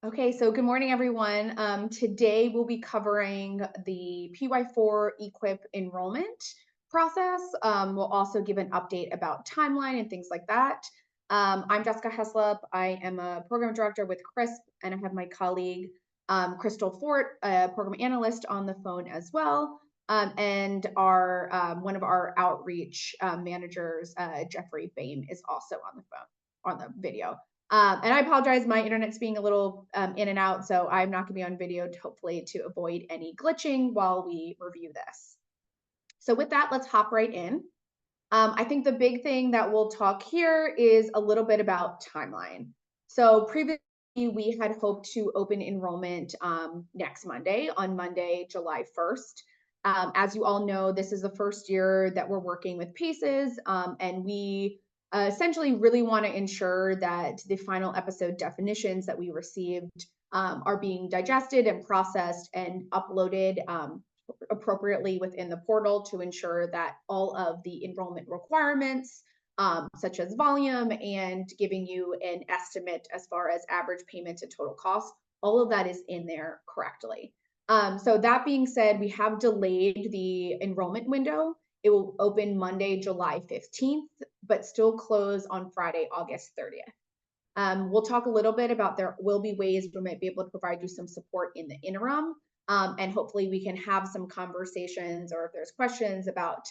Okay, so good morning, everyone. Today we'll be covering the PY4 EQIP enrollment process. We'll also give an update about timeline and things like that. I'm Jessica Heslop. I am a program director with CRISP, and I have my colleague Crystal Fort, a program analyst, on the phone as well, and our one of our outreach managers, Jeffrey Bain, is also on the phone on the video. And I apologize, my internet's being a little in and out, so I'm not gonna be on video, hopefully to avoid any glitching while we review this. So with that, let's hop right in. I think the big thing that we'll talk here is a little bit about timeline. So previously, we had hoped to open enrollment next Monday, on Monday, July 1st. As you all know, this is the first year that we're working with PACES, and we essentially really want to ensure that the final episode definitions that we received are being digested and processed and uploaded appropriately within the portal to ensure that all of the enrollment requirements, such as volume and giving you an estimate as far as average payment and total cost, all of that is in there correctly. So that being said, we have delayed the enrollment window. It will open Monday, July 15th, but still close on Friday, August 30th. We'll talk a little bit about there will be ways we might be able to provide you some support in the interim. And hopefully we can have some conversations, or if there's questions about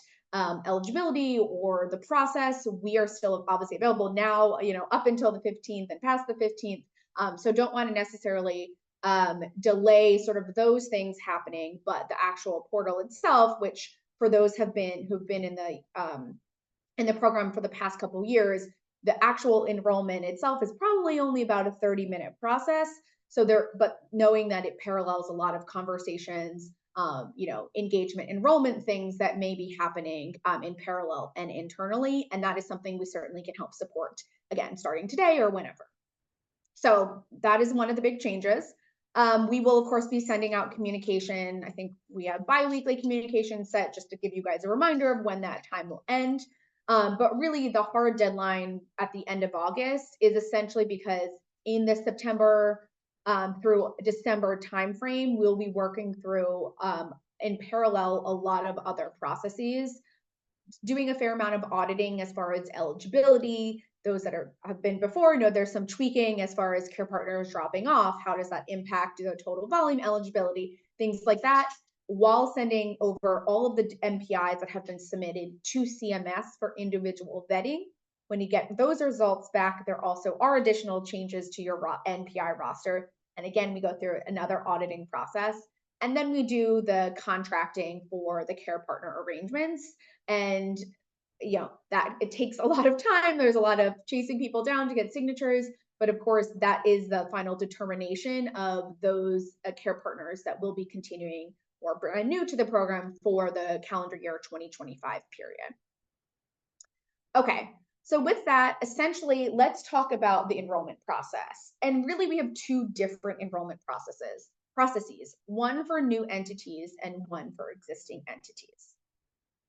eligibility or the process, we are still obviously available now, up until the 15th and past the 15th. So don't want to necessarily delay sort of those things happening, but the actual portal itself, which for those who've been in the program for the past couple of years, the actual enrollment itself is probably only about a 30-minute process. So but knowing that it parallels a lot of conversations, engagement, enrollment things that may be happening in parallel and internally. And that is something we certainly can help support, again, starting today or whenever. So that is one of the big changes. We will, of course, be sending out communication. I think we have bi-weekly communication set just to give you guys a reminder of when that time will end. But really, the hard deadline at the end of August is essentially because in the September through December timeframe, we'll be working through in parallel a lot of other processes, doing a fair amount of auditing as far as eligibility. Those that have been before know there's some tweaking as far as care partners dropping off. How does that impact the total volume eligibility, things like that, while sending over all of the MPIs that have been submitted to CMS for individual vetting. When you get those results back, there also are additional changes to your NPI roster. And again, we go through another auditing process. And then we do the contracting for the care partner arrangements. And that it takes a lot of time. There's a lot of chasing people down to get signatures, but of course that is the final determination of those care partners that will be continuing or brand new to the program for the calendar year 2025 period. Okay, so with that, essentially, let's talk about the enrollment process. And really, we have two different enrollment processes, one for new entities and one for existing entities.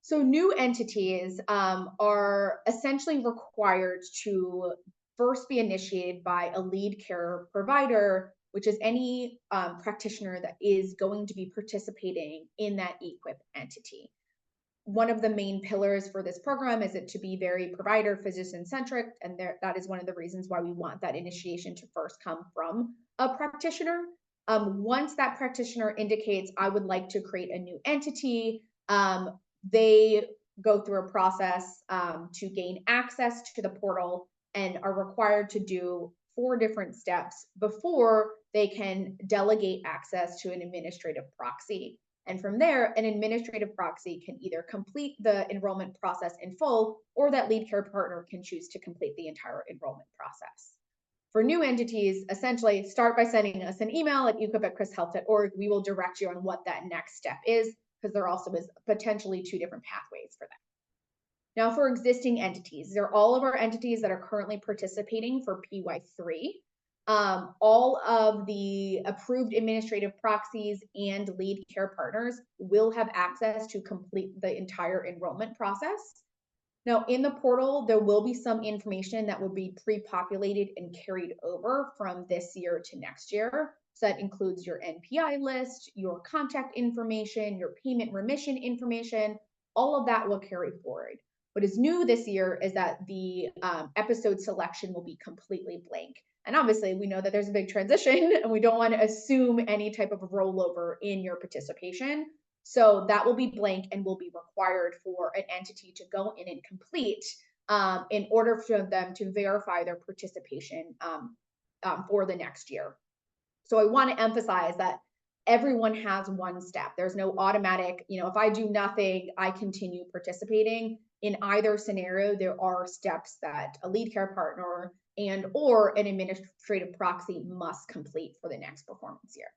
So new entities are essentially required to first be initiated by a lead care provider, which is any practitioner that is going to be participating in that EQIP entity. One of the main pillars for this program is it to be very provider physician centric, and that is one of the reasons why we want that initiation to first come from a practitioner. Once that practitioner indicates, I would like to create a new entity, they go through a process to gain access to the portal and are required to do 4 different steps before they can delegate access to an administrative proxy. And from there, an administrative proxy can either complete the enrollment process in full, or that lead care partner can choose to complete the entire enrollment process. For new entities, essentially start by sending us an email at equip@chrishealth.org. We will direct you on what that next step is, because there also is potentially 2 different pathways for that. Now, for existing entities, these are all of our entities that are currently participating for PY3. All of the approved administrative proxies and lead care partners will have access to complete the entire enrollment process. Now, in the portal, there will be some information that will be pre-populated and carried over from this year to next year. So that includes your NPI list, your contact information, your payment remission information. All of that will carry forward. What is new this year is that the episode selection will be completely blank. And obviously, we know that there's a big transition, and we don't want to assume any type of rollover in your participation. So that will be blank and will be required for an entity to go in and complete in order for them to verify their participation for the next year. So I want to emphasize that everyone has one step. There's no automatic, if I do nothing, I continue participating. In either scenario, there are steps that a lead care partner and or an administrative proxy must complete for the next performance year.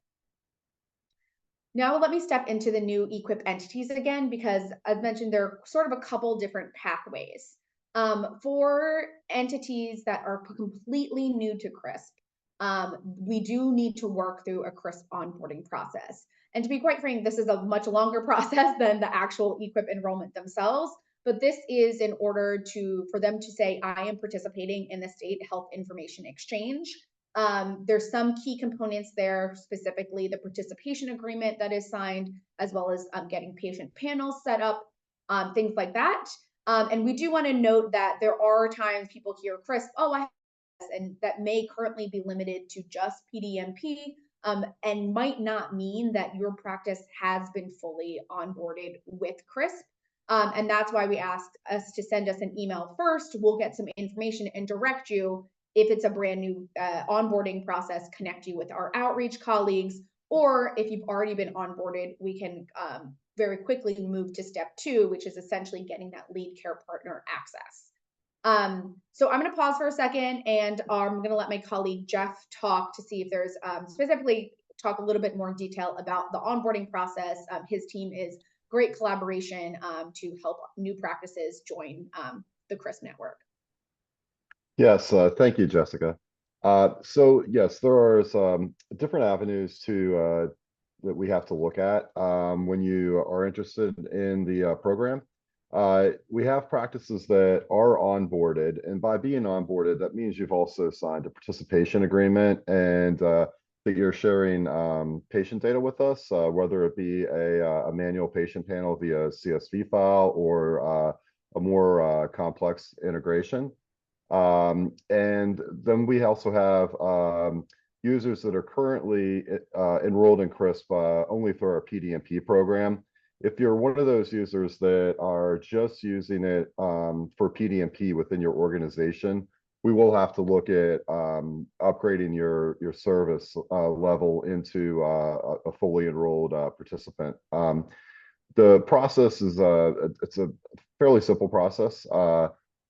Now let me step into the new EQIP entities again, because as mentioned, there are sort of a couple different pathways. For entities that are completely new to CRISP, we do need to work through a CRISP onboarding process. And to be quite frank, this is a much longer process than the actual EQIP enrollment themselves, but this is in order for them to say, I am participating in the State Health Information Exchange. There's some key components there, specifically the participation agreement that is signed, as well as getting patient panels set up, things like that. And we do want to note that there are times people hear CRISP, oh, I have this, and that may currently be limited to just PDMP, and might not mean that your practice has been fully onboarded with CRISP. And that's why we asked us to send us an email first. We'll get some information and direct you. If it's a brand new onboarding process, connect you with our outreach colleagues, or if you've already been onboarded, we can very quickly move to step 2, which is essentially getting that lead care partner access. So I'm going to pause for a second, and I'm going to let my colleague Jeff talk to see if there's specifically talk a little bit more in detail about the onboarding process. His team is great collaboration to help new practices join the CRISP network. Yes, thank you, Jessica. So yes, there are some different avenues that we have to look at when you are interested in the program. We have practices that are onboarded, and by being onboarded, that means you've also signed a participation agreement and that you're sharing patient data with us, whether it be a manual patient panel via CSV file or a more complex integration. And then we also have users that are currently enrolled in CRISP only through our PDMP program. If you're one of those users that are just using it for PDMP within your organization, we will have to look at upgrading your service level into a fully enrolled participant. The process is it's a fairly simple process.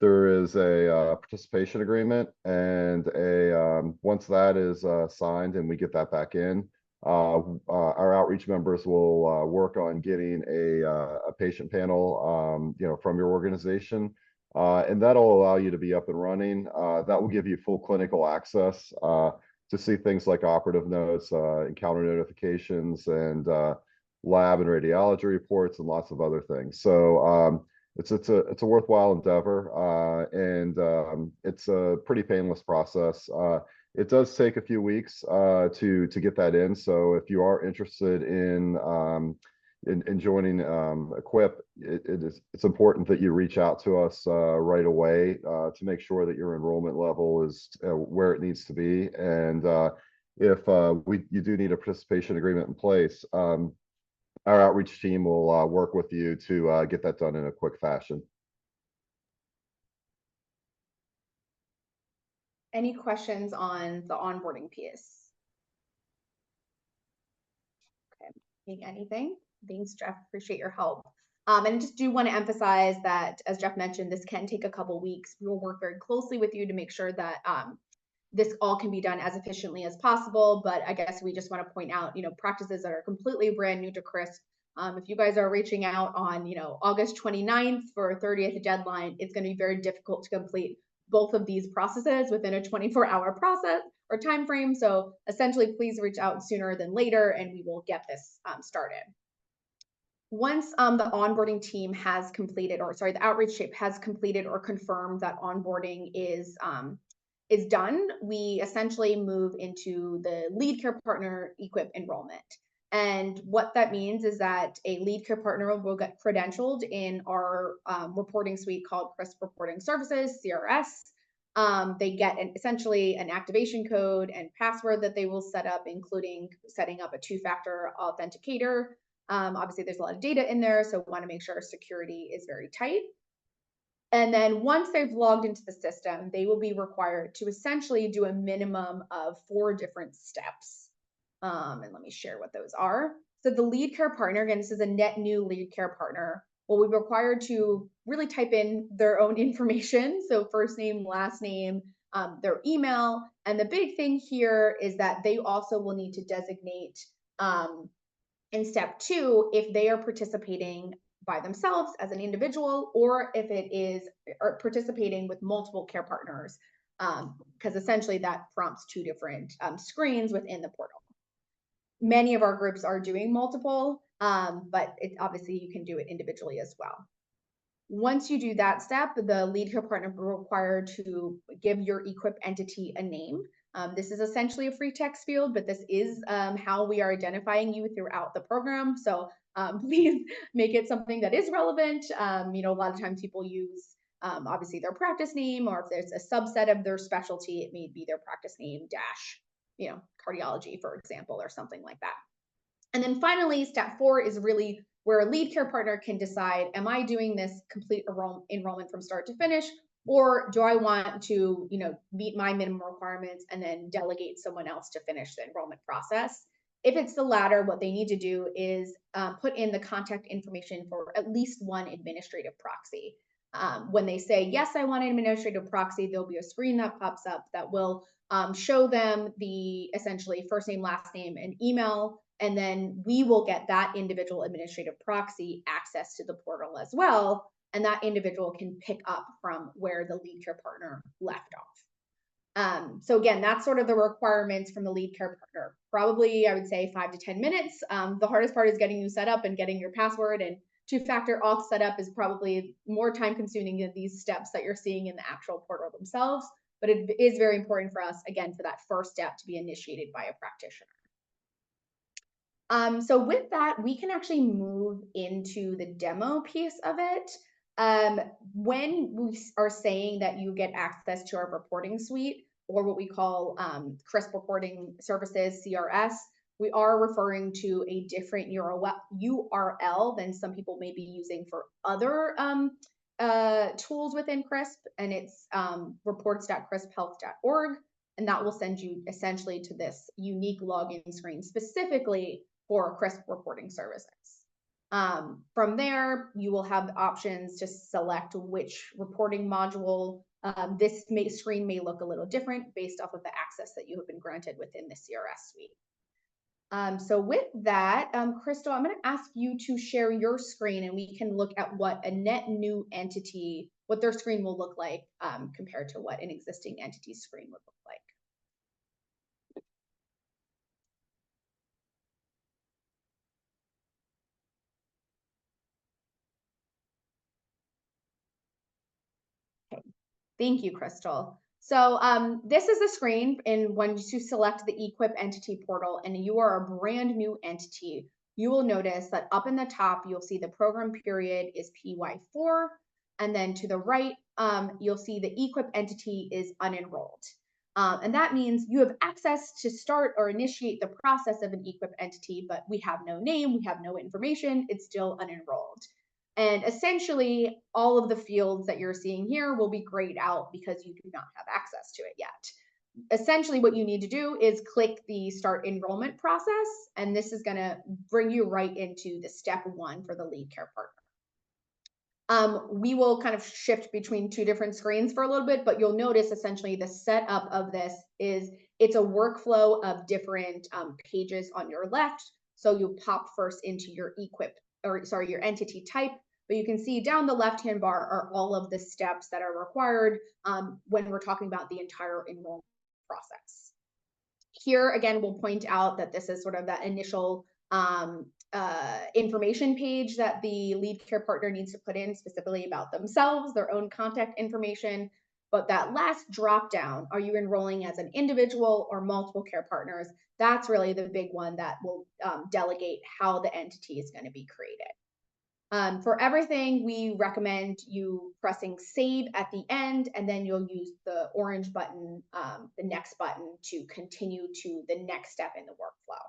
There is a participation agreement, and once that is signed and we get that back in, our outreach members will work on getting a patient panel, from your organization, and that'll allow you to be up and running. That will give you full clinical access to see things like operative notes, encounter notifications, and lab and radiology reports, and lots of other things. So it's a worthwhile endeavor, and it's a pretty painless process. It does take a few weeks to get that in. So if you are interested in joining EQIP, it's important that you reach out to us right away to make sure that your enrollment level is where it needs to be. And if you do need a participation agreement in place, our outreach team will work with you to get that done in a quick fashion. Any questions on the onboarding piece? Okay, think anything? Thanks, Jeff. Appreciate your help. And just do want to emphasize that, as Jeff mentioned, this can take a couple weeks. We will work very closely with you to make sure that this all can be done as efficiently as possible. But I guess we just want to point out, practices that are completely brand new to CRISP. If you guys are reaching out on, August 29th for a 30th deadline, it's going to be very difficult to complete both of these processes within a 24-hour process or time frame. So essentially, please reach out sooner than later, and we will get this started. Once the onboarding team has completed, or sorry, the outreach team has completed or confirmed that onboarding is done, we essentially move into the lead care partner EQIP enrollment. And what that means is that a lead care partner will get credentialed in our reporting suite called CRISP Reporting Services, CRS. They get essentially an activation code and password that they will set up, including setting up a two-factor authenticator. Obviously, there's a lot of data in there, so we want to make sure security is very tight. And then once they've logged into the system, they will be required to essentially do a minimum of 4 different steps. And let me share what those are. So the lead care partner, again, this is a net new lead care partner, will be required to really type in their own information. So first name, last name, their email. And the big thing here is that they also will need to designate in step 2 if they are participating by themselves as an individual, or if it is or participating with multiple care partners, because essentially that prompts 2 different screens within the portal. Many of our groups are doing multiple, but obviously you can do it individually as well. Once you do that step, the lead care partner will be required to give your EQIP entity a name. This is essentially a free text field, but this is how we are identifying you throughout the program. So please make it something that is relevant. A lot of times people use obviously their practice name, or if there's a subset of their specialty, it may be their practice name dash, cardiology, for example, or something like that. And then finally, step 4 is really where a lead care partner can decide, am I doing this complete enrollment from start to finish, or do I want to, meet my minimum requirements and then delegate someone else to finish the enrollment process? If it's the latter, what they need to do is put in the contact information for at least one administrative proxy. When they say, yes, I want an administrative proxy, there'll be a screen that pops up that will show them the essentially first name, last name, and email. And then we will get that individual administrative proxy access to the portal as well. And that individual can pick up from where the lead care partner left off. So again, that's sort of the requirements from the lead care partner. Probably, I would say 5 to 10 minutes. The hardest part is getting you set up and getting your password, and two-factor auth setup is probably more time consuming than these steps that you're seeing in the actual portal themselves. But it is very important for us, again, for that first step to be initiated by a practitioner. So with that, we can actually move into the demo piece of it. When we are saying that you get access to our reporting suite, or what we call CRISP Reporting Services, CRS, we are referring to a different URL than some people may be using for other tools within CRISP, and it's reports.crisphealth.org, and that will send you essentially to this unique login screen specifically for CRISP reporting services. From there, you will have options to select which reporting module. This screen may look a little different based off of the access that you have been granted within the CRS suite. So with that, Crystal, I'm going to ask you to share your screen, and we can look at what a net new entity, what their screen will look like compared to what an existing entity's screen would look like. Thank you, Crystal. So this is the screen when you select the EQIP entity portal and you are a brand new entity. You will notice that up in the top, you'll see the program period is PY4. And then to the right, you'll see the EQIP entity is unenrolled. And that means you have access to start or initiate the process of an EQIP entity, but we have no name, we have no information, it's still unenrolled. And essentially, all of the fields that you're seeing here will be grayed out because you do not have access to it yet. Essentially, what you need to do is click the start enrollment process, and this is going to bring you right into the step 1 for the lead care partner. We will kind of shift between 2 different screens for a little bit, but you'll notice essentially the setup of this is it's a workflow of different pages on your left. So you pop first into your your entity type, but you can see down the left-hand bar are all of the steps that are required when we're talking about the entire enrollment process. Here, again, we'll point out that this is sort of that initial information page that the lead care partner needs to put in specifically about themselves, their own contact information. But that last drop down, are you enrolling as an individual or multiple care partners? That's really the big one that will delegate how the entity is going to be created. For everything, we recommend you pressing save at the end, and then you'll use the orange button, the next button, to continue to the next step in the workflow.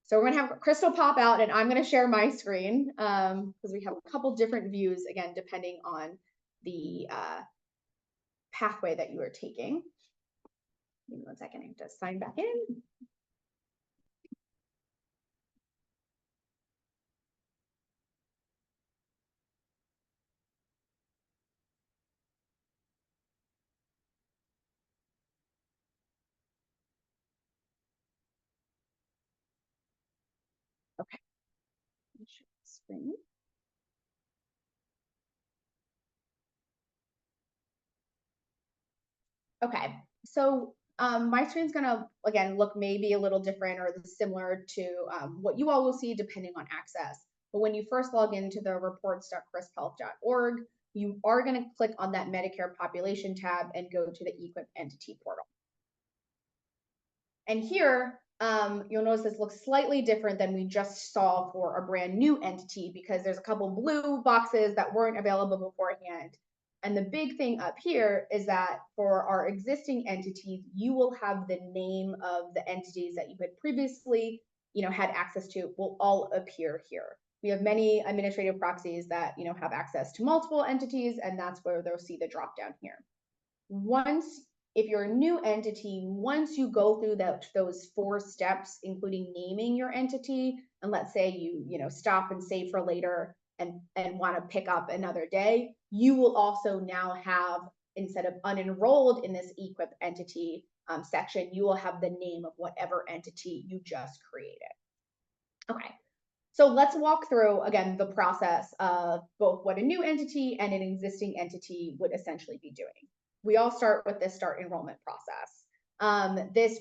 So we're gonna have Crystal pop out, and I'm gonna share my screen because we have a couple different views, again, depending on the pathway that you are taking. Give me 1 second, I have to sign back in. Okay, share the screen. Okay, so my screen's gonna, again, look maybe a little different or similar to what you all will see depending on access. But when you first log into the reports.crisphealth.org, you are gonna click on that Medicare population tab and go to the EQIP entity portal. And here, you'll notice this looks slightly different than we just saw for a brand new entity because there's a couple blue boxes that weren't available beforehand. And the big thing up here is that for our existing entities, you will have the name of the entities that you had previously, had access to will all appear here. We have many administrative proxies that, have access to multiple entities, and that's where they'll see the drop down here. If you're a new entity, once you go through those 4 steps, including naming your entity, and let's say you stop and save for later and want to pick up another day, you will also now have, instead of unenrolled in this EQIP entity section, you will have the name of whatever entity you just created. Okay, so let's walk through, again, the process of both what a new entity and an existing entity would essentially be doing. We all start with this start enrollment process. This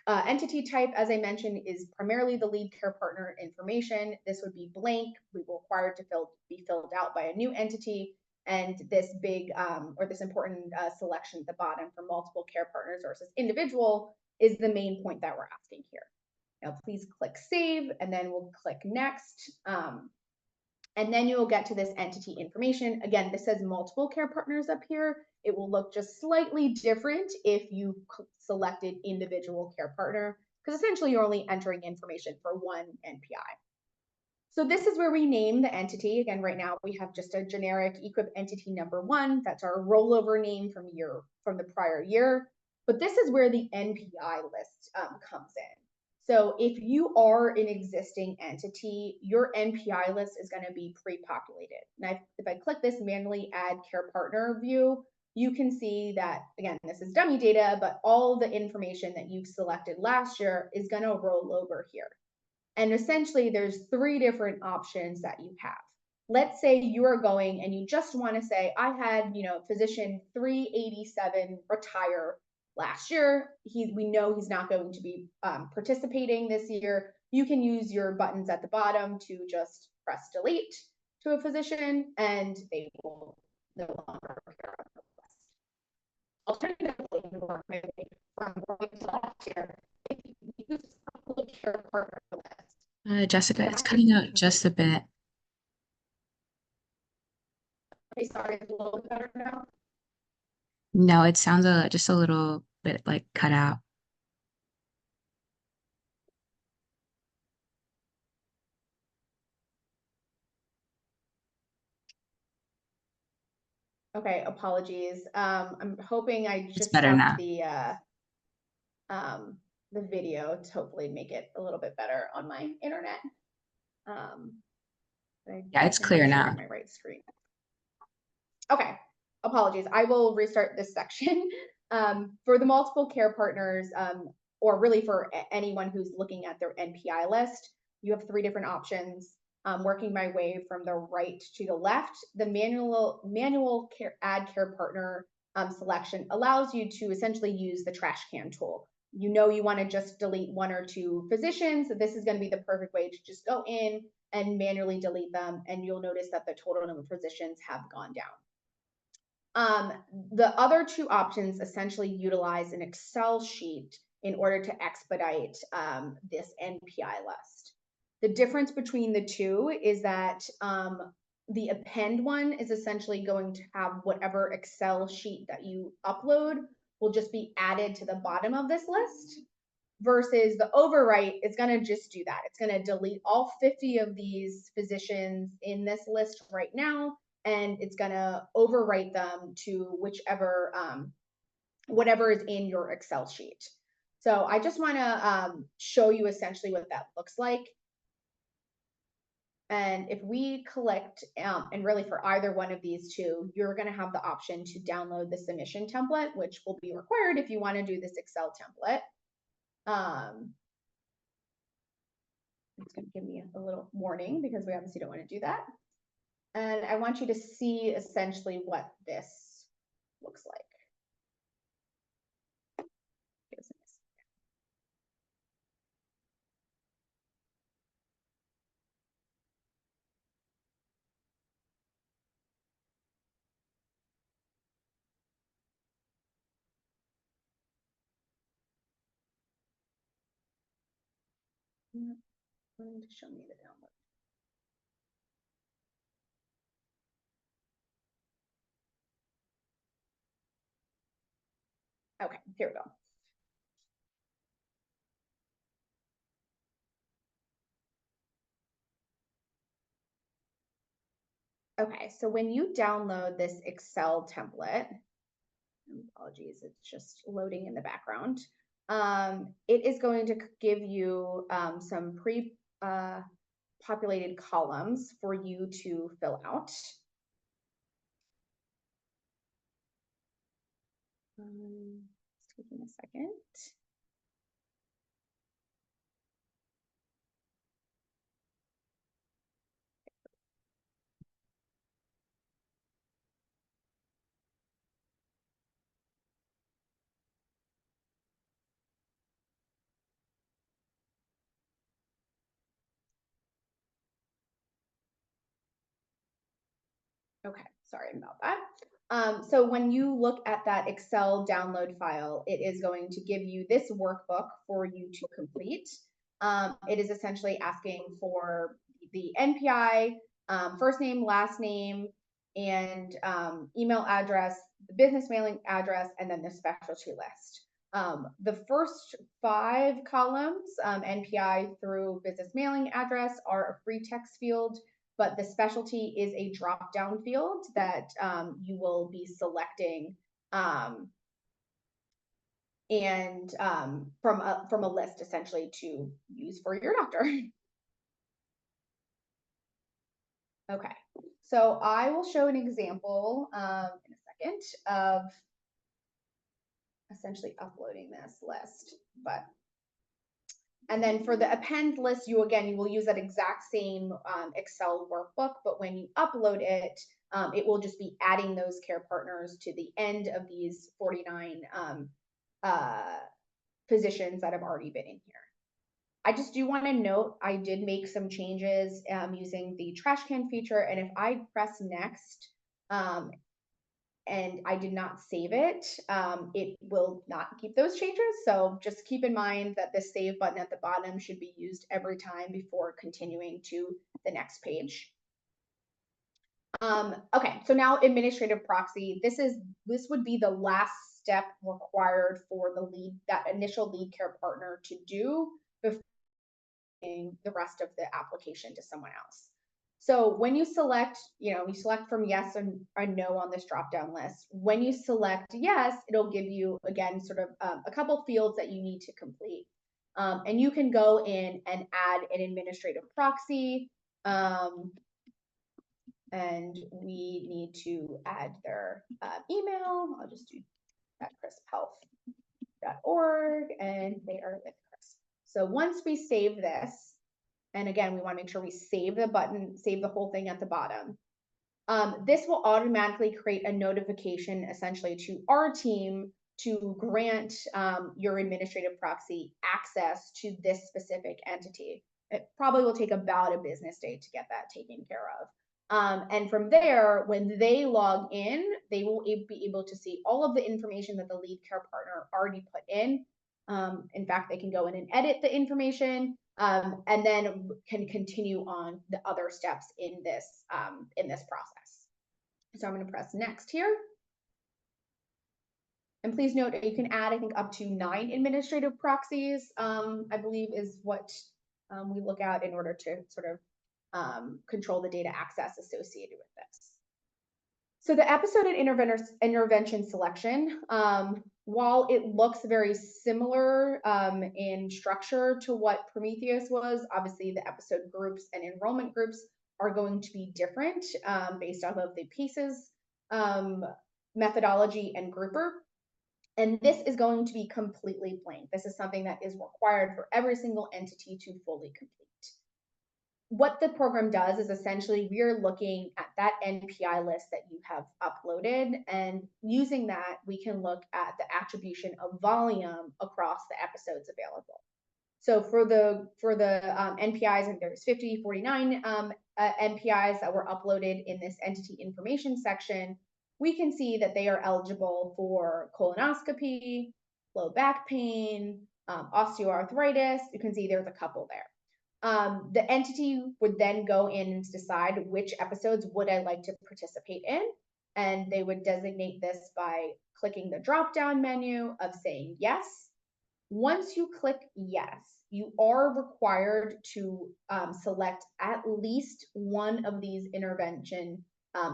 entity type, as I mentioned, is primarily the lead care partner information. This would be blank. We will require to be filled out by a new entity. And this big or this important selection at the bottom for multiple care partners versus individual is the main point that we're asking here. Now, please click save, and then we'll click next. And then you will get to this entity information. Again, this says multiple care partners up here. It will look just slightly different if you selected individual care partner, because essentially you're only entering information for one NPI. So this is where we name the entity. Again, right now we have just a generic EQIP entity number 1. That's our rollover name from the prior year. But this is where the NPI list comes in. So if you are an existing entity, your NPI list is going to be pre-populated. Now, if I click this manually add care partner view, you can see that, again, this is dummy data, but all the information that you've selected last year is going to roll over here. And essentially, there's 3 different options that you have. Let's say you are going and you just want to say, I had, physician 387 retire last year. We know he's not going to be participating this year. You can use your buttons at the bottom to just press delete to a physician, and they will no longer appear on the list. Alternatively, from last year, if you use a care partner list. Jessica, it's cutting out just a bit. Okay, sorry, it's a little bit better now. No, it sounds just a little bit like cut out. Okay, apologies. I'm hoping I just better stopped now. The video to hopefully make it a little bit better on my internet. Yeah, it's clear now. My right screen. Okay, apologies. I will restart this section. For the multiple care partners, or really for anyone who's looking at their NPI list, you have 3 different options. Working my way from the right to the left, the manual add care partner selection allows you to essentially use the trash can tool. You want to just delete 1 or 2 physicians. So this is going to be the perfect way to just go in, and manually delete them, and you'll notice that the total number of positions have gone down. The other two options essentially utilize an Excel sheet in order to expedite this NPI list. The difference between the two is that the append one is essentially going to have whatever Excel sheet that you upload will just be added to the bottom of this list, versus the overwrite is going to just do that. It's going to delete all 50 of these physicians in this list right now, and it's going to overwrite them to whichever, whatever is in your Excel sheet. So I just want to show you essentially what that looks like. And if we collect, and really for either one of these two, you're going to have the option to download the submission template, which will be required if you want to do this Excel template. It's going to give me a little warning because we obviously don't want to do that. And I want you to see essentially what this looks like. Going to show me the download. Okay, here we go. Okay, so when you download this Excel template, apologies, it's just loading in the background. It is going to give you some pre-populated columns for you to fill out. It's taking a second. Okay, sorry about that. So when you look at that Excel download file, it is going to give you this workbook for you to complete. It is essentially asking for the NPI, first name, last name, and email address, the business mailing address, and then the specialty list. The first 5 columns, NPI through business mailing address, are a free text field, but the specialty is a drop-down field that you will be selecting and from a list essentially to use for your doctor. Okay, so I will show an example in a second of essentially uploading this list, and then for the append list, you will use that exact same Excel workbook, but when you upload it, it will just be adding those care partners to the end of these 49 positions that have already been in here. I just do want to note, I did make some changes using the trash can feature, and if I press next, and I did not save it, it will not keep those changes. So just keep in mind that the save button at the bottom should be used every time before continuing to the next page. Okay, so now administrative proxy. This would be the last step required for that initial lead care partner to do before the rest of the application to someone else. So when you select, you select from yes or no on this drop-down list. When you select yes, it'll give you, again, sort of a couple fields that you need to complete. And you can go in and add an administrative proxy. And we need to add their email. I'll just do at crisphealth.org, and they are with Chris. So once we save this, and again, we want to make sure we save the button, save the whole thing at the bottom. This will automatically create a notification essentially to our team to grant your administrative proxy access to this specific entity. It probably will take about a business day to get that taken care of. And from there, when they log in, they will be able to see all of the information that the lead care partner already put in. In fact, they can go in and edit the information, and then can continue on the other steps in this process. So I'm going to press next here. And please note that you can add, I think, up to 9 administrative proxies, I believe is what we look at in order to sort of control the data access associated with this. So the episode and intervention selection, while it looks very similar in structure to what Prometheus was, obviously the episode groups and enrollment groups are going to be different based off of the PACES methodology and grouper. And this is going to be completely blank. This is something that is required for every single entity to fully complete. What the program does is essentially we are looking at that NPI list that you have uploaded, and using that, we can look at the attribution of volume across the episodes available. So for the NPIs, I think there's 49 NPIs that were uploaded in this entity information section. We can see that they are eligible for colonoscopy, low back pain, osteoarthritis. You can see there's a couple there. The entity would then go in and decide which episodes would I like to participate in, and they would designate this by clicking the drop-down menu of saying yes. Once you click yes, you are required to select at least one of these intervention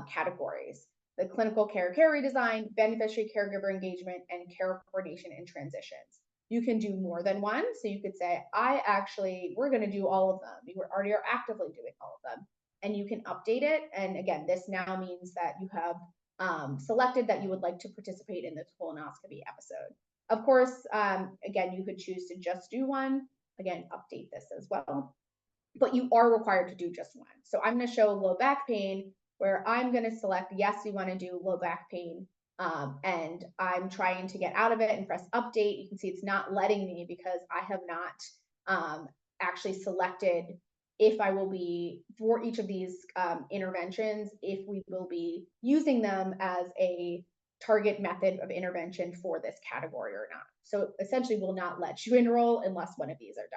categories: the clinical care redesign, beneficiary caregiver engagement, and care coordination and transitions. You can do more than one. So you could say, we're going to do all of them. We already are actively doing all of them. And you can update it. And again, this now means that you have selected that you would like to participate in this colonoscopy episode. Of course, again, you could choose to just do one. Again, update this as well. But you are required to do just one. So I'm going to show low back pain, where I'm going to select, yes, we want to do low back pain. And I'm trying to get out of it and press update. You can see it's not letting me because I have not actually selected if I will be, for each of these interventions, if we will be using them as a target method of intervention for this category or not. So essentially will not let you enroll unless one of these are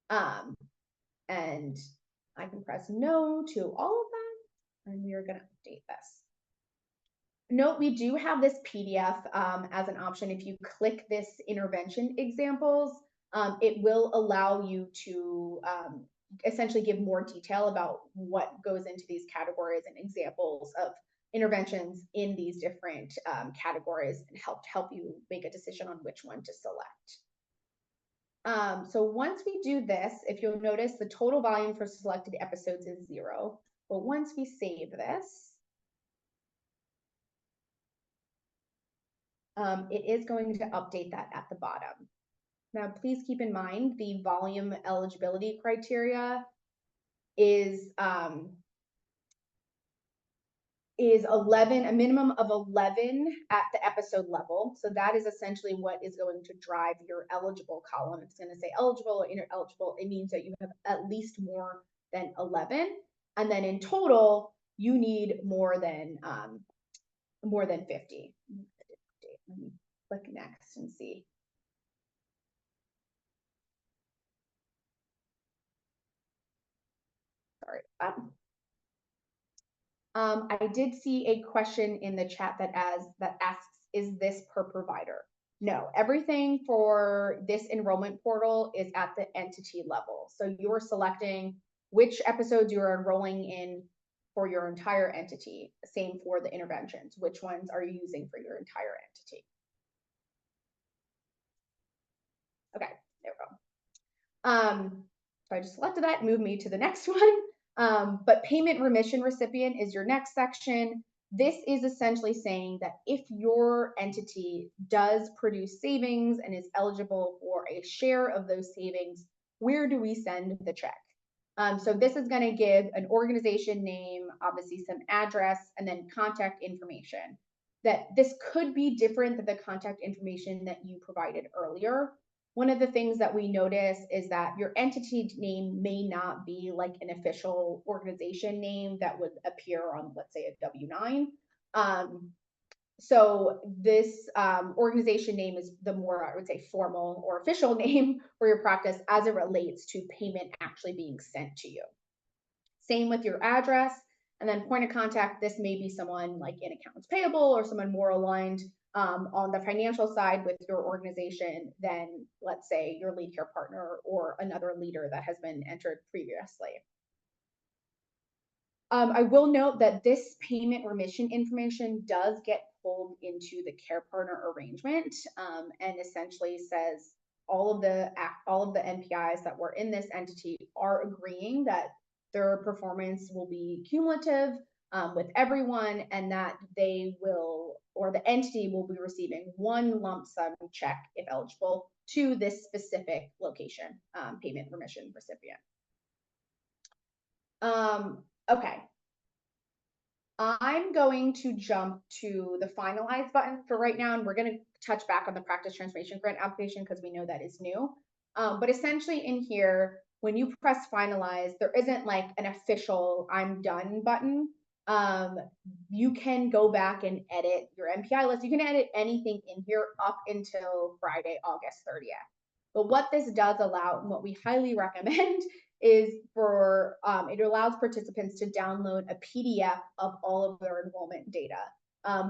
done. And I can press no to all of them, and we are going to update this. Note, we do have this PDF as an option. If you click this intervention examples, it will allow you to essentially give more detail about what goes into these categories and examples of interventions in these different categories, and help you make a decision on which one to select. So once we do this, if you'll notice, the total volume for selected episodes is 0. But once we save this, it is going to update that at the bottom. Now, please keep in mind the volume eligibility criteria is 11, a minimum of 11 at the episode level. So that is essentially what is going to drive your eligible column. It's going to say eligible or ineligible. It means that you have at least more than 11, and then in total you need more than 50. Let me click next and see. Sorry. I did see a question in the chat that asks, is this per provider? No, everything for this enrollment portal is at the entity level. So you're selecting which episodes you're enrolling in for your entire entity. Same for the interventions. Which ones are you using for your entire entity? Okay, there we go. So I just selected that, moved me to the next one. But payment remission recipient is your next section. This is essentially saying that if your entity does produce savings and is eligible for a share of those savings, where do we send the check? So this is going to give an organization name, obviously some address, and then contact information. That this could be different than the contact information that you provided earlier. one of the things that we notice is that your entity name may not be like an official organization name that would appear on, let's say, a W-9. So this organization name is the more, I would say, formal or official name for your practice as it relates to payment actually being sent to you. Same with your address, and then point of contact. This may be someone like in accounts payable or someone more aligned on the financial side with your organization than, let's say, your lead care partner or another leader that has been entered previously. I will note that this payment remission information does get pulled into the care partner arrangement, and essentially says all of the NPIs that were in this entity are agreeing that their performance will be cumulative with everyone, and that they will, or the entity will be receiving one lump sum check if eligible to this specific location payment remission recipient. Okay. I'm going to jump to the finalize button for right now, and we're going to touch back on the practice transformation grant application because we know that is new. But essentially in here, when you press finalize, there isn't like an official I'm done button. You can go back and edit your NPI list. You can edit anything in here up until Friday, August 30th. But what this does allow, and what we highly recommend, is for it allows participants to download a PDF of all of their enrollment data.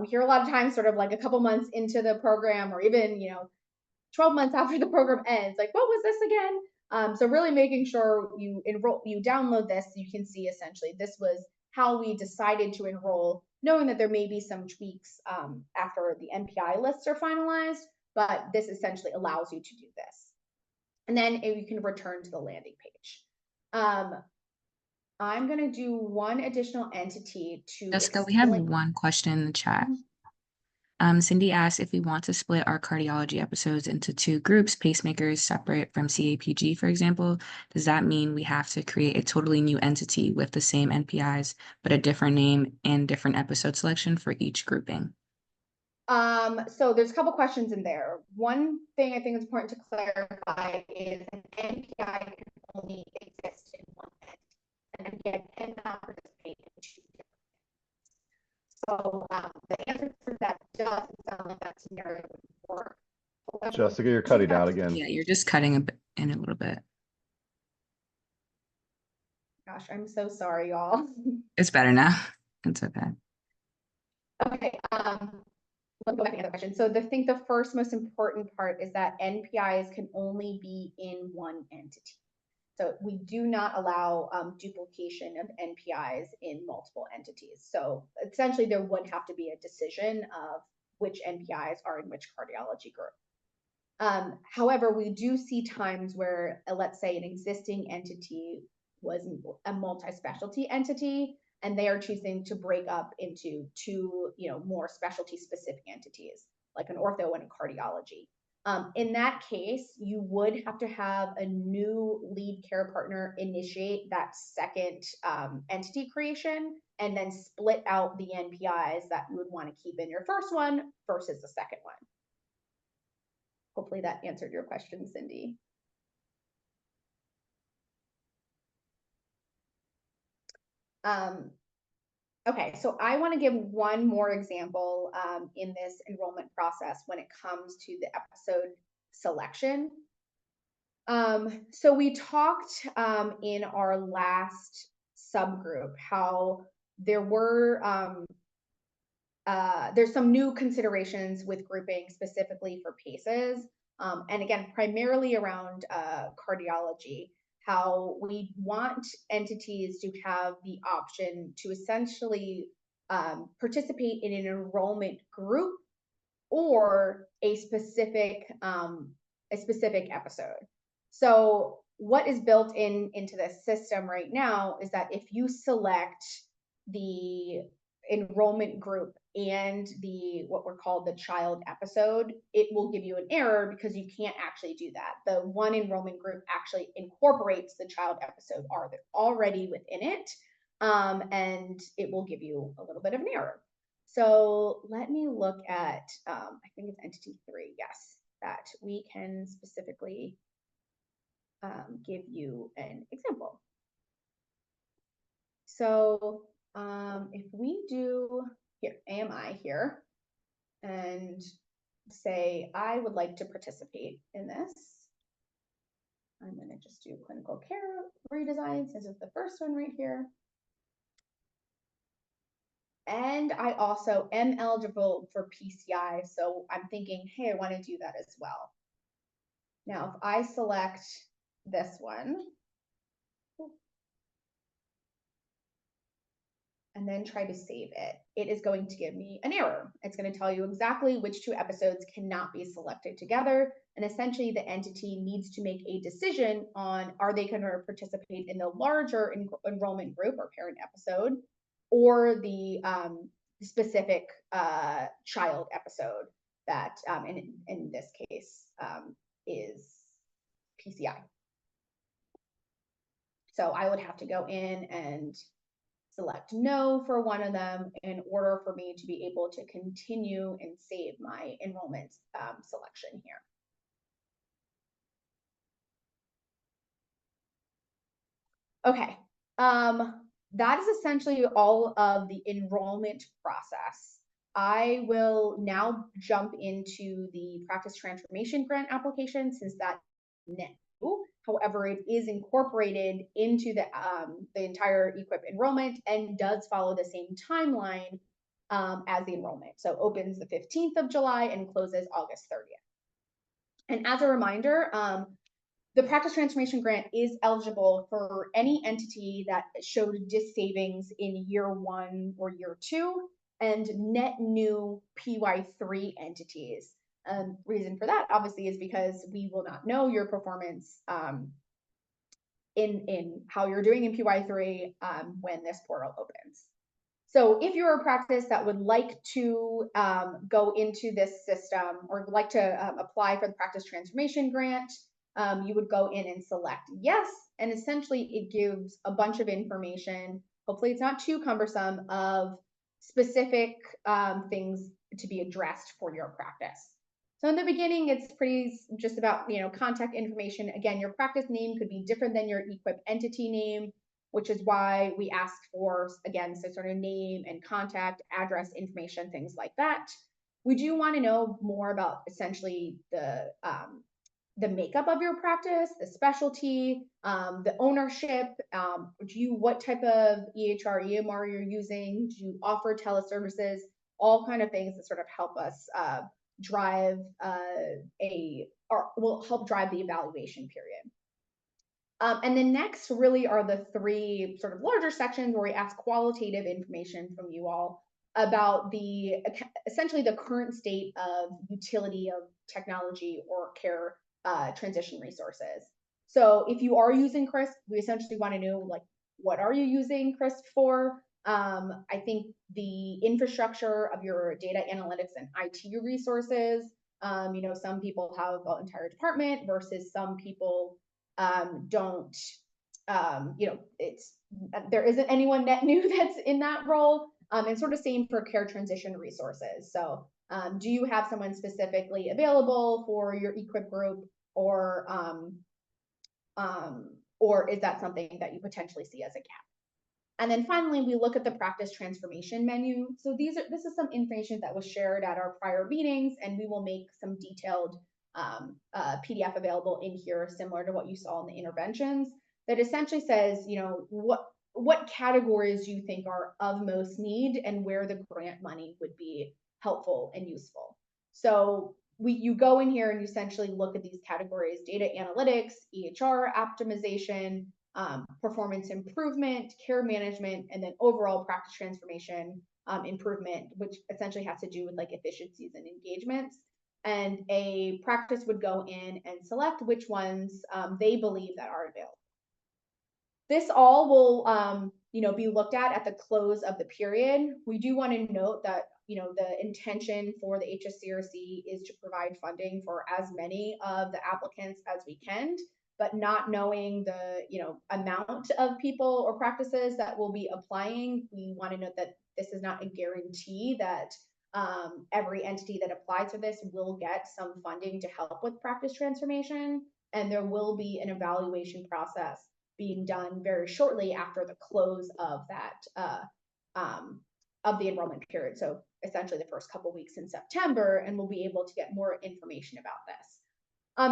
We hear a lot of times, sort of like a couple months into the program, or even 12 months after the program ends, like, what was this again? So really making sure you download this so you can see essentially this was how we decided to enroll, knowing that there may be some tweaks after the NPI lists are finalized, but this essentially allows you to do this. And then you can return to the landing page. I'm going to do one additional entity to Jessica, we have one question in the chat. Cindy asked if we want to split our cardiology episodes into 2 groups, pacemakers separate from CAPG, for example. Does that mean we have to create a totally new entity with the same NPIs, but a different name and different episode selection for each grouping? So there's a couple questions in there. One thing I think is important to clarify is an NPI can only exist in one entity, and again, cannot participate in 2 different entities. So the answer to that doesn't sound like that scenario would work. However, Jessica, you're cutting out again. Yeah, you're just cutting a bit in a little bit. Gosh, I'm so sorry, y'all. It's better now. It's okay. Okay. Let me go back to the other question. So I think the first most important part is that NPIs can only be in one entity. So we do not allow duplication of NPIs in multiple entities. So essentially there would have to be a decision of which NPIs are in which cardiology group. However, we do see times where, let's say, an existing entity was a multi-specialty entity, and they are choosing to break up into 2, more specialty specific entities, like an ortho and a cardiology. In that case, you would have to have a new lead care partner initiate that second entity creation, and then split out the NPIs that you would want to keep in your first one versus the second one. Hopefully that answered your question, Cindy. Okay, so I want to give one more example in this enrollment process when it comes to the episode selection. So we talked in our last subgroup how there were there's some new considerations with grouping specifically for PACEs, and again, primarily around cardiology. How we want entities to have the option to essentially participate in an enrollment group or a specific episode. So what is built into the system right now is that if you select the enrollment group and what we're called the child episode, it will give you an error because you can't actually do that. The one enrollment group actually incorporates the child episode already within it, and it will give you a little bit of an error. So let me look at, I think it's entity 3, yes, that we can specifically give you an example. So if we do here, AMI here, and say, I would like to participate in this. I'm going to just do clinical care redesign since it's the first one right here. And I also am eligible for PCI, so I'm thinking, hey, I want to do that as well. Now, if I select this one, and then try to save it, it is going to give me an error. It's going to tell you exactly which two episodes cannot be selected together. And essentially the entity needs to make a decision on, are they going to participate in the larger enrollment group or parent episode, or the specific child episode that in this case is PCI. So I would have to go in and select no for one of them in order for me to be able to continue and save my enrollment selection here. Okay, that is essentially all of the enrollment process. I will now jump into the practice transformation grant application since that's new. However, it is incorporated into the entire EQIP enrollment and does follow the same timeline as the enrollment. So opens the 15th of July and closes August 30th. And as a reminder, the practice transformation grant is eligible for any entity that showed DIS savings in year 1 or year 2 and net new PY3 entities. Reason for that obviously is because we will not know your performance in how you're doing in PY3 when this portal opens. So if you're a practice that would like to go into this system or would like to apply for the practice transformation grant, you would go in and select yes, and essentially it gives a bunch of information. Hopefully it's not too cumbersome of specific things to be addressed for your practice. So in the beginning, it's pretty just about, contact information. Again, your practice name could be different than your EQIP entity name, which is why we ask for, again, so sort of name and contact, address information, things like that. We do want to know more about essentially the makeup of your practice, the specialty, the ownership, what type of EHR, EMR you're using, do you offer teleservices, all kind of things that sort of help us drive will help drive the evaluation period. And then next really are the 3 sort of larger sections where we ask qualitative information from you all about essentially the current state of utility of technology or care transition resources. So if you are using CRISP, we essentially want to know, like, what are you using CRISP for? I think the infrastructure of your data analytics and IT resources, some people have an entire department versus some people don't, there isn't anyone net new that's in that role. And sort of same for care transition resources. So do you have someone specifically available for your EQIP group, or is that something that you potentially see as a gap? And then finally, we look at the practice transformation menu. So this is some information that was shared at our prior meetings, and we will make some detailed PDF available in here, similar to what you saw in the interventions, that essentially says, what categories you think are of most need and where the grant money would be helpful and useful. So you go in here and you essentially look at these categories: data analytics, EHR optimization, performance improvement, care management, and then overall practice transformation improvement, which essentially has to do with like efficiencies and engagements. And a practice would go in and select which ones they believe that are available. This all will be looked at the close of the period. We do want to note that the intention for the HSCRC is to provide funding for as many of the applicants as we can, but not knowing the amount of people or practices that will be applying, we want to note that this is not a guarantee that every entity that applies for this will get some funding to help with practice transformation, and there will be an evaluation process being done very shortly after the close of that of the enrollment period. So essentially the first couple weeks in September, and we'll be able to get more information about this.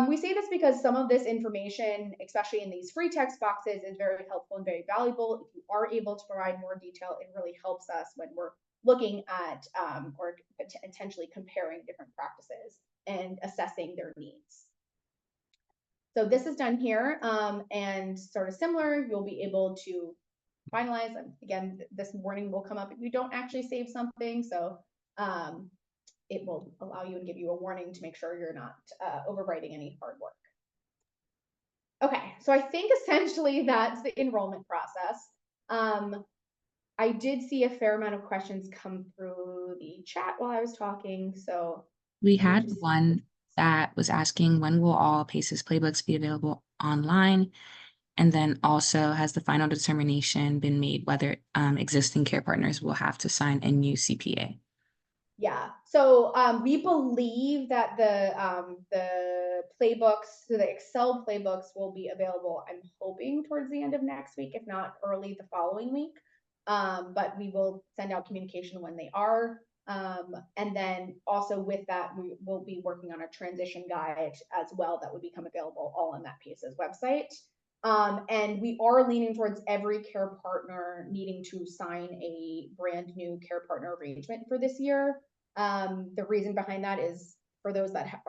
We say this because some of this information, especially in these free text boxes, is very helpful and very valuable. If you are able to provide more detail, it really helps us when we're looking at or potentially comparing different practices and assessing their needs. So this is done here, and sort of similar, you'll be able to finalize. Again, this warning will come up if you don't actually save something. So it will allow you and give you a warning to make sure you're not overwriting any hard work. Okay, so I think essentially that's the enrollment process. I did see a fair amount of questions come through the chat while I was talking. So We had one that was asking, when will all PACES playbooks be available online? And then also, has the final determination been made whether existing care partners will have to sign a new CPA? Yeah, so we believe that the playbooks, so the Excel playbooks will be available, I'm hoping towards the end of next week, if not early the following week. But we will send out communication when they are. And then also with that, we will be working on a transition guide as well that would become available all on that PACES website. And we are leaning towards every care partner needing to sign a brand new care partner arrangement for this year. The reason behind that is for those that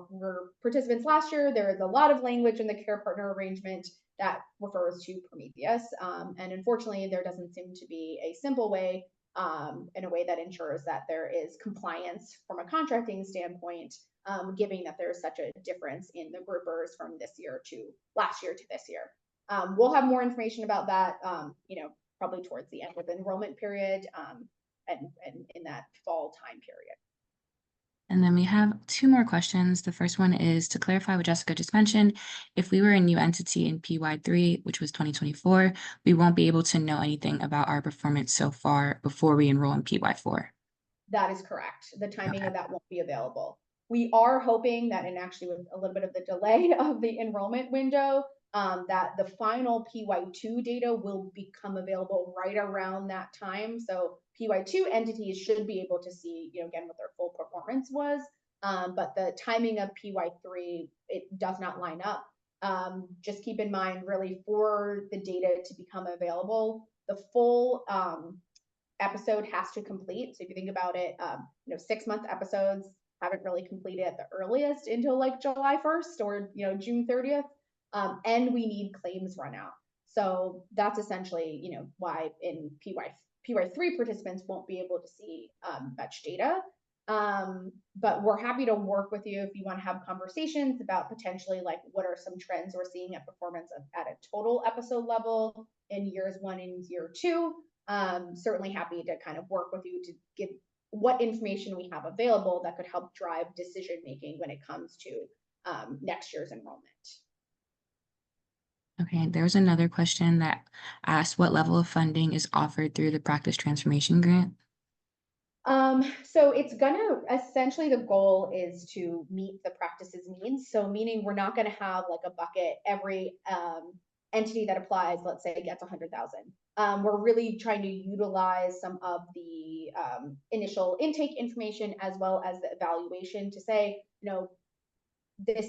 were participants last year, there is a lot of language in the care partner arrangement that refers to Prometheus. And unfortunately, there doesn't seem to be a simple way, in a way that ensures that there is compliance from a contracting standpoint, given that there's such a difference in the groupers from this year to last year to this year. We'll have more information about that, probably towards the end of the enrollment period, and in that fall time period. And then we have two more questions. The first one is to clarify what Jessica just mentioned. If we were a new entity in PY3, which was 2024, we won't be able to know anything about our performance so far before we enroll in PY4. That is correct. The timing of that won't be available. We are hoping that, and actually with a little bit of the delay of the enrollment window, that the final PY2 data will become available right around that time. So PY2 entities should be able to see, again, what their full performance was. But the timing of PY3, it does not line up. Just keep in mind, really, for the data to become available, the full episode has to complete. So if you think about it, 6-month episodes haven't really completed at the earliest until like July 1st or June 30th. And we need claims run out. So that's essentially, why in PY3 participants won't be able to see much data. But we're happy to work with you if you want to have conversations about potentially like what are some trends we're seeing at performance at a total episode level in years 1 and year 2. Certainly happy to kind of work with you to give what information we have available that could help drive decision making when it comes to next year's enrollment. Okay, there's another question that asked what level of funding is offered through the Practice Transformation Grant? So it's gonna, essentially the goal is to meet the practice's needs. So meaning we're not gonna have like a bucket, every entity that applies, let's say, gets 100,000. We're really trying to utilize some of the initial intake information as well as the evaluation to say, this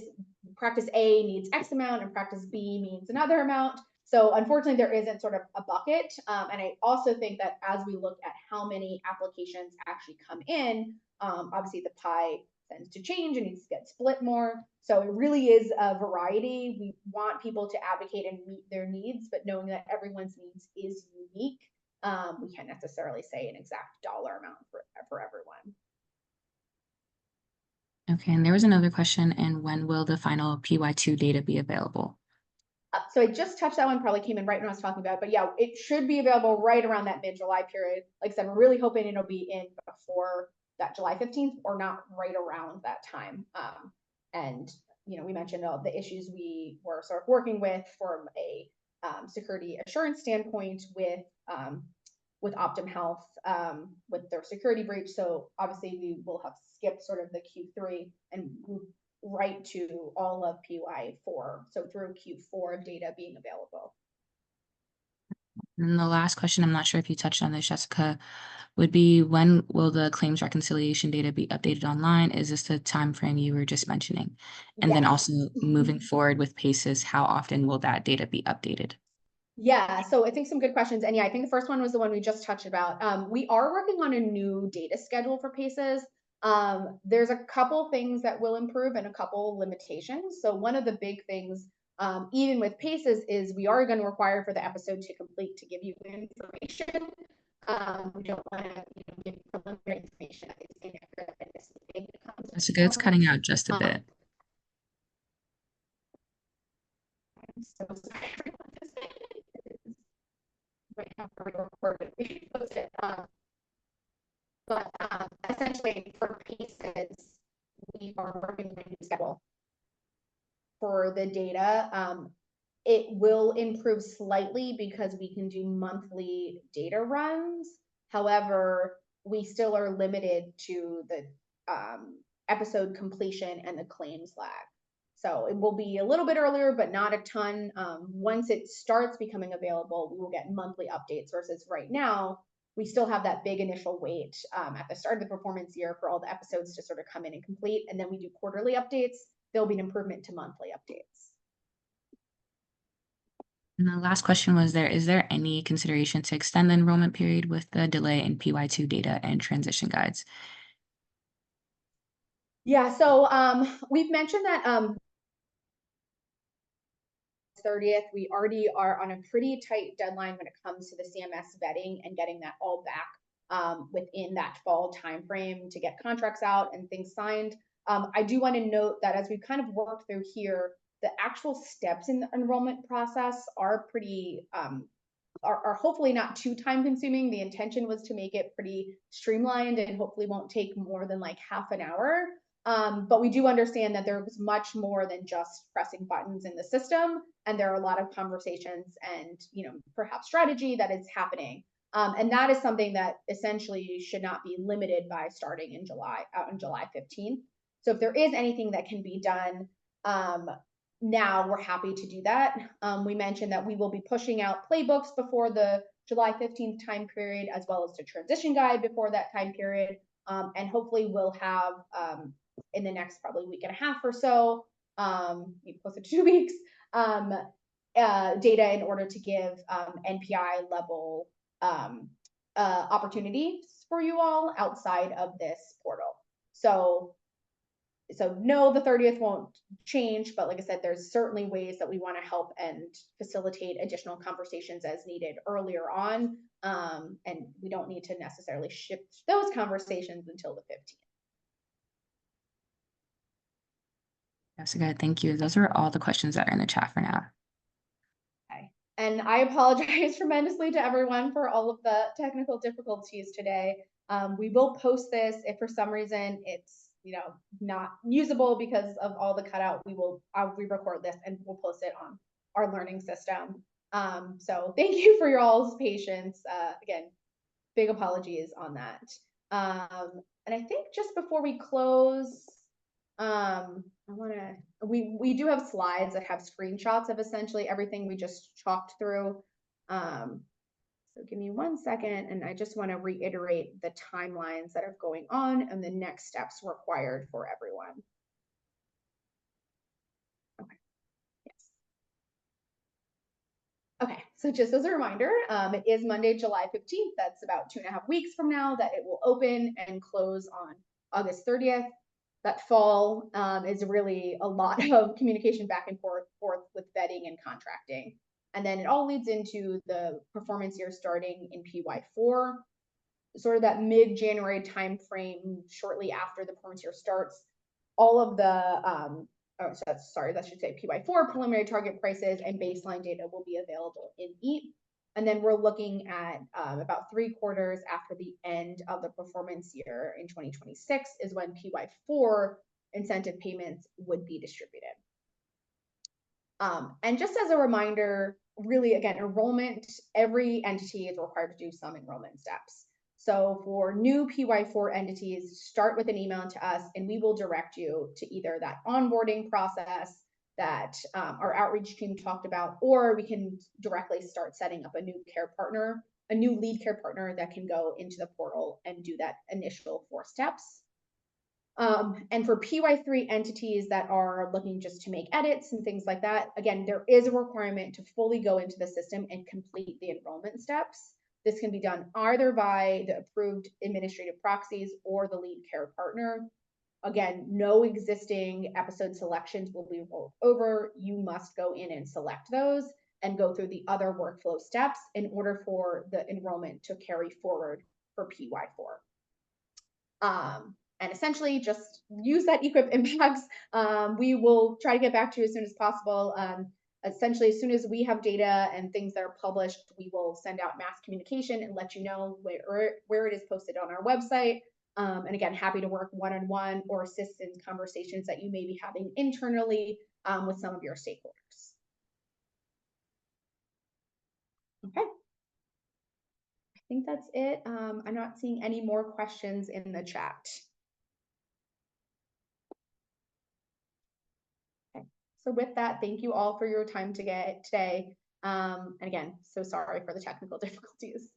practice A needs X amount and practice B means another amount. So unfortunately, there isn't sort of a bucket. And I also think that as we look at how many applications actually come in, obviously the pie tends to change and needs to get split more. So it really is a variety. We want people to advocate and meet their needs, but knowing that everyone's needs is unique, we can't necessarily say an exact dollar amount for everyone. Okay, and there was another question, and when will the final PY2 data be available? So I just touched that one, probably came in right when I was talking about it, but yeah, it should be available right around that mid-July period. Like I said, we're really hoping it'll be in before that July 15th or not right around that time. And, we mentioned all the issues we were sort of working with from a security assurance standpoint with with Optum Health with their security breach. So obviously we will have skipped sort of the Q3 and moved right to all of PY4. So through Q4 data being available. And the last question, I'm not sure if you touched on this, Jessica, would be when will the claims reconciliation data be updated online? Is this the time frame you were just mentioning? And then Yes. also moving forward with PACES, how often will that data be updated? Yeah, so I think some good questions. And yeah, I think the first one was the one we just touched about. We are working on a new data schedule for PACES. There's a couple things that will improve and a couple limitations. So one of the big things, even with PACES, is we are going to require for the episode to complete to give you information. We don't want to give preliminary information that is inaccurate and misleading when it comes to Jessica, it's cutting out just a bit. I'm so sorry for what this is. Right now, we recorded, we posted. But essentially, for pieces, we are working on a new schedule for the data. It will improve slightly because we can do monthly data runs. However, we still are limited to the episode completion and the claims lag. So it will be a little bit earlier, but not a ton. Once it starts becoming available, we will get monthly updates versus right now, we still have that big initial wait at the start of the performance year for all the episodes to sort of come in and complete. And then we do quarterly updates. There'll be an improvement to monthly updates. And the last question was is there any consideration to extend the enrollment period with the delay in PY2 data and transition guides? Yeah, so we've mentioned that 30th, we already are on a pretty tight deadline when it comes to the CMS vetting and getting that all back within that fall timeframe to get contracts out and things signed. I do want to note that as we've kind of worked through here, the actual steps in the enrollment process are pretty are hopefully not too time consuming. The intention was to make it pretty streamlined and hopefully won't take more than like half an hour. But we do understand that there's much more than just pressing buttons in the system, and there are a lot of conversations and perhaps strategy that is happening. And that is something that essentially should not be limited by starting in July 15th. So if there is anything that can be done now, we're happy to do that. We mentioned that we will be pushing out playbooks before the July 15th time period, as well as the transition guide before that time period. And hopefully we'll have in the next probably week and a half or so, closer to 2 weeks, data in order to give NPI level opportunities for you all outside of this portal. So no, the 30th won't change, but like I said, there's certainly ways that we want to help and facilitate additional conversations as needed earlier on. And we don't need to necessarily shift those conversations until the 15th. Jessica, thank you. Those are all the questions that are in the chat for now. Okay. And I apologize tremendously to everyone for all of the technical difficulties today. We will post this if for some reason it's not usable because of all the cutout. I'll re-record this and we'll post it on our learning system. So thank you for your all's patience. Again, big apologies on that. And I think just before we close, we do have slides that have screenshots of essentially everything we just talked through. So give me 1 second, and I just want to reiterate the timelines that are going on and the next steps required for everyone. Okay. Yes. Okay, so just as a reminder, it is Monday, July 15th. That's about 2.5 weeks from now that it will open and close on August 30th. That fall is really a lot of communication back and forth with vetting and contracting. And then it all leads into the performance year starting in PY4, sort of that mid-January timeframe shortly after the performance year starts. All of the, that should say PY4 preliminary target prices and baseline data will be available in EQIP. And then we're looking at about 3 quarters after the end of the performance year in 2026 is when PY4 incentive payments would be distributed. And just as a reminder, really, again, enrollment, every entity is required to do some enrollment steps. So for new PY4 entities, start with an email to us and we will direct you to either that onboarding process that our outreach team talked about, or we can directly start setting up a new care partner, a new lead care partner that can go into the portal and do that initial 4 steps. And for PY3 entities that are looking just to make edits and things like that, again, there is a requirement to fully go into the system and complete the enrollment steps. This can be done either by the approved administrative proxies or the lead care partner. Again, no existing episode selections will be rolled over. You must go in and select those and go through the other workflow steps in order for the enrollment to carry forward for PY4. And essentially just use that EQIP impacts. We will try to get back to you as soon as possible. Essentially, as soon as we have data and things that are published, we will send out mass communication and let you know where it is posted on our website. And again, happy to work one-on-one or assist in conversations that you may be having internally with some of your stakeholders. Okay. I think that's it. I'm not seeing any more questions in the chat. So with that, thank you all for your time today. And again, so sorry for the technical difficulties.